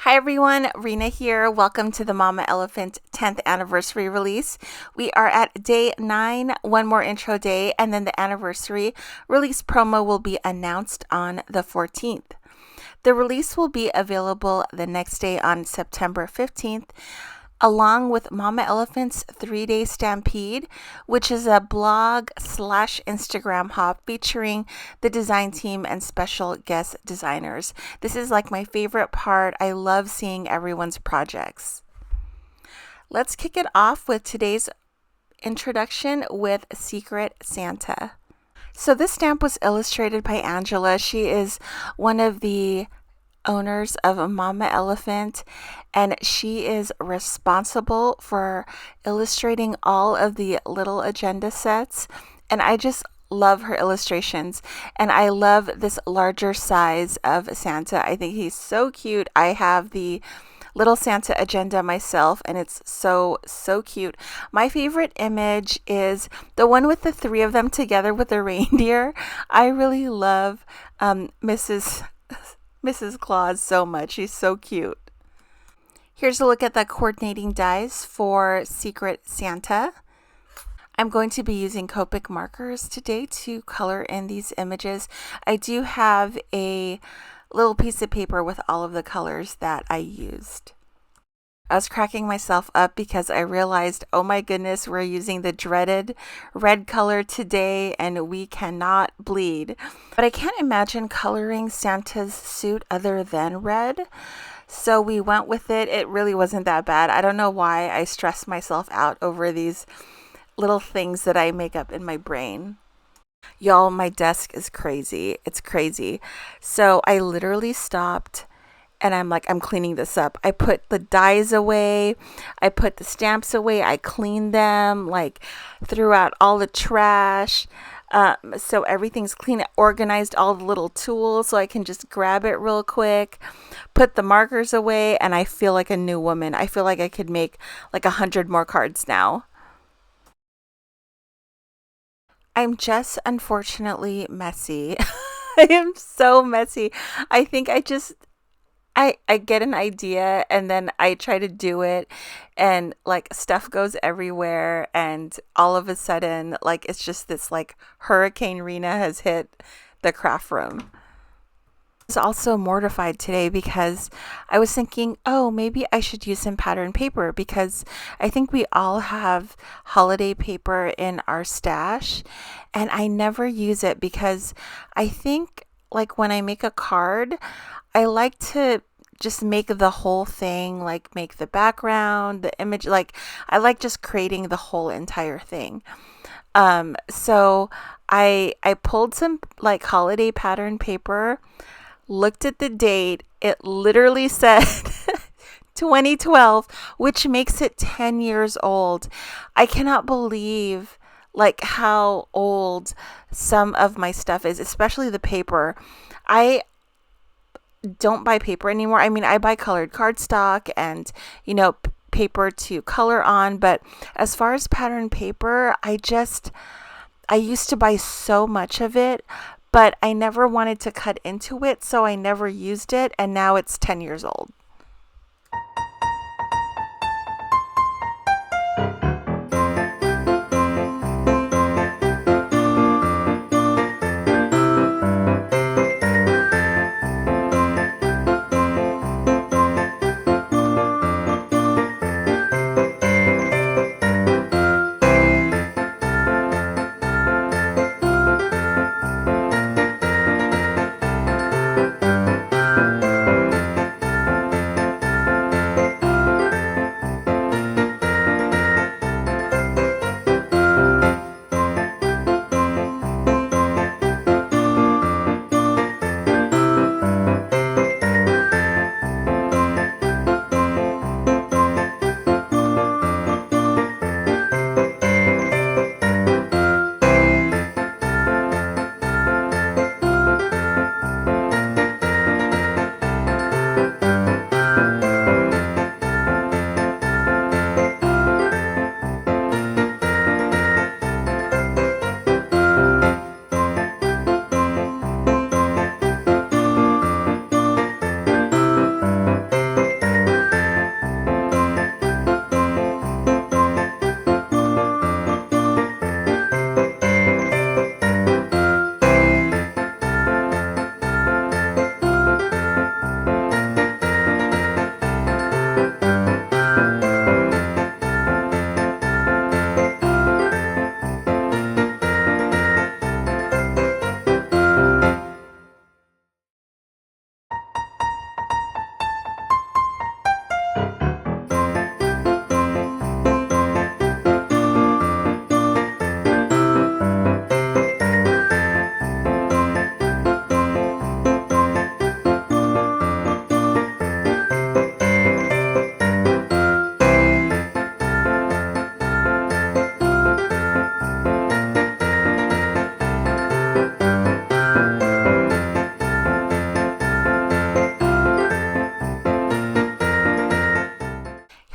Hi everyone, Rena here. Welcome to the Mama Elephant 10th anniversary release. We are at day 9, one more intro day, and then the anniversary release promo will be announced on the 14th. The release will be available the next day on September 15th, along with Mama Elephant's 3-day stampede, which is a blog/Instagram hop featuring the design team and special guest designers. This is like my favorite part. I love seeing everyone's projects. Let's kick it off with today's introduction with Secret Santa. So this stamp was illustrated by Angela. She is one of the owners of Mama Elephant, and she is responsible for illustrating all of the little agenda sets, and I just love her illustrations, and I love this larger size of Santa. I think he's so cute. I have the little Santa agenda myself, and it's so cute. My favorite image is the one with the 3 of them together with the reindeer. I really love Mrs. Claus so much. She's so cute. Here's a look at the coordinating dies for Secret Santa. I'm going to be using Copic markers today to color in these images. I do have a little piece of paper with all of the colors that I used. I was cracking myself up because I realized, oh my goodness, we're using the dreaded red color today and we cannot bleed. But I can't imagine coloring Santa's suit other than red. So we went with it. It really wasn't that bad. I don't know why I stress myself out over these little things that I make up in my brain. Y'all, my desk is crazy. It's crazy. So I literally stopped and I'm like, I'm cleaning this up. I put the dies away. I put the stamps away. I cleaned them, like threw out all the trash. So everything's clean. I organized all the little tools so I can just grab it real quick. Put the markers away, and I feel like a new woman. I feel like I could make like 100 more cards now. I'm just unfortunately messy. I am so messy. I think I get an idea and then I try to do it, and like stuff goes everywhere, and all of a sudden like it's just this like Hurricane Rena has hit the craft room. I was also mortified today because I was thinking, oh, maybe I should use some pattern paper because I think we all have holiday paper in our stash, and I never use it because I think like when I make a card, I like to just make the whole thing, like make the background, the image, like I like just creating the whole entire thing. So I pulled some like holiday pattern paper, looked at the date. It literally said 2012, which makes it 10 years old. I cannot believe like how old some of my stuff is, especially the paper. I don't buy paper anymore. I mean, I buy colored cardstock and, paper to color on. But as far as pattern paper, I used to buy so much of it, but I never wanted to cut into it. So I never used it. And now it's 10 years old.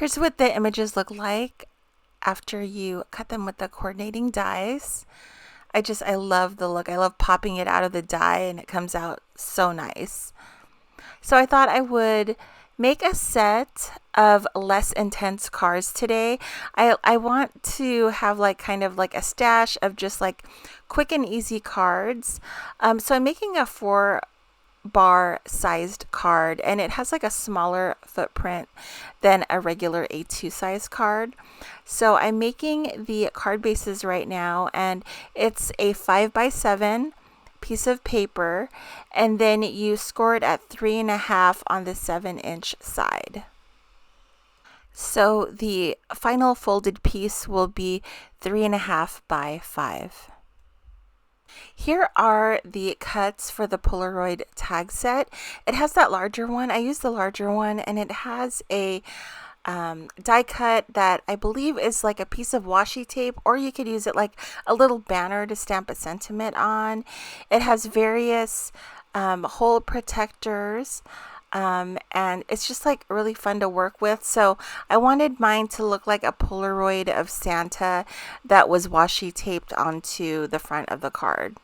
Here's what the images look like after you cut them with the coordinating dies. I love the look. I love popping it out of the die and it comes out so nice. So I thought I would make a set of less intense cards today. I want to have like kind of like a stash of just like quick and easy cards. So I'm making a 4-bar sized card, and it has like a smaller footprint than a regular A2 size card. So I'm making the card bases right now, and it's a 5x7 piece of paper, and then you score it at 3.5 on the 7-inch side. So the final folded piece will be 3.5 by 5. Here are the cuts for the Polaroid tag set. It has that larger one. I use the larger one, and it has a die cut that I believe is like a piece of washi tape, or you could use it like a little banner to stamp a sentiment on. It has various hole protectors. And it's just like really fun to work with. So I wanted mine to look like a Polaroid of Santa that was washi taped onto the front of the card.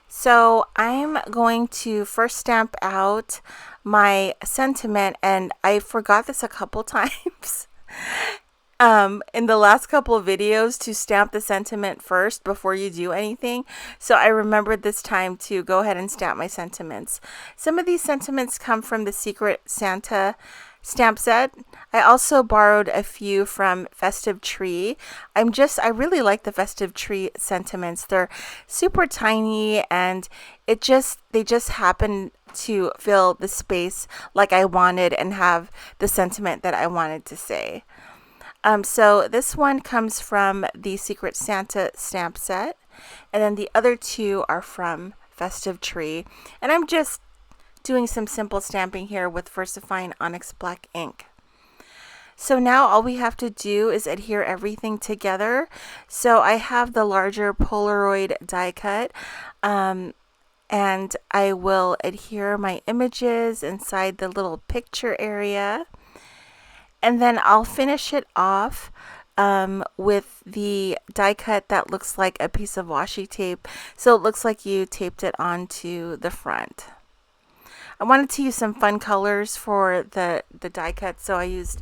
So I'm going to first stamp out my sentiment, and I forgot this a couple times in the last couple of videos to stamp the sentiment first before you do anything. So I remembered this time to go ahead and stamp my sentiments. Some of these sentiments come from the Secret Santa stamp set. I also borrowed a few from Festive Tree. I really like the Festive Tree sentiments. They're super tiny, and they just happen to fill the space like I wanted and have the sentiment that I wanted to say. So this one comes from the Secret Santa stamp set, and then the other two are from Festive Tree. And I'm just doing some simple stamping here with VersaFine Onyx Black ink. So now all we have to do is adhere everything together. So I have the larger Polaroid die cut, and I will adhere my images inside the little picture area. And then I'll finish it off with the die cut that looks like a piece of washi tape. So it looks like you taped it onto the front. I wanted to use some fun colors for the die cut, so I used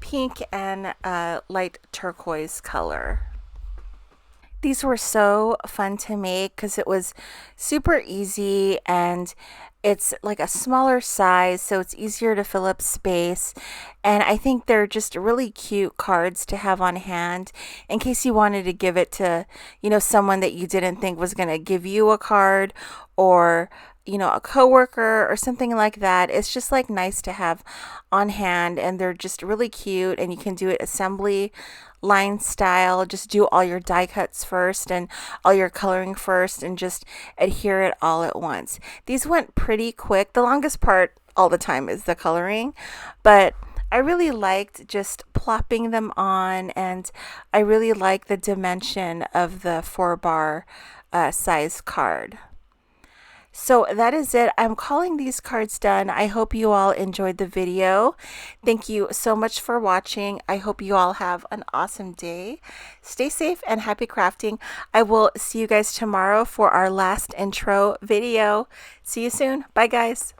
pink and light turquoise color. These were so fun to make because it was super easy, and it's like a smaller size, so it's easier to fill up space. And I think they're just really cute cards to have on hand in case you wanted to give it to, someone that you didn't think was going to give you a card, or a coworker or something like that. It's just like nice to have on hand, and they're just really cute, and you can do it assembly line style. Just do all your die cuts first and all your coloring first, and just adhere it all at once. These went pretty quick. The longest part all the time is the coloring, but I really liked just plopping them on, and I really like the dimension of the 4-bar size card. So that is it. I'm calling these cards done. I hope you all enjoyed the video. Thank you so much for watching. I hope you all have an awesome day. Stay safe and happy crafting. I will see you guys tomorrow for our last intro video. See you soon. Bye, guys.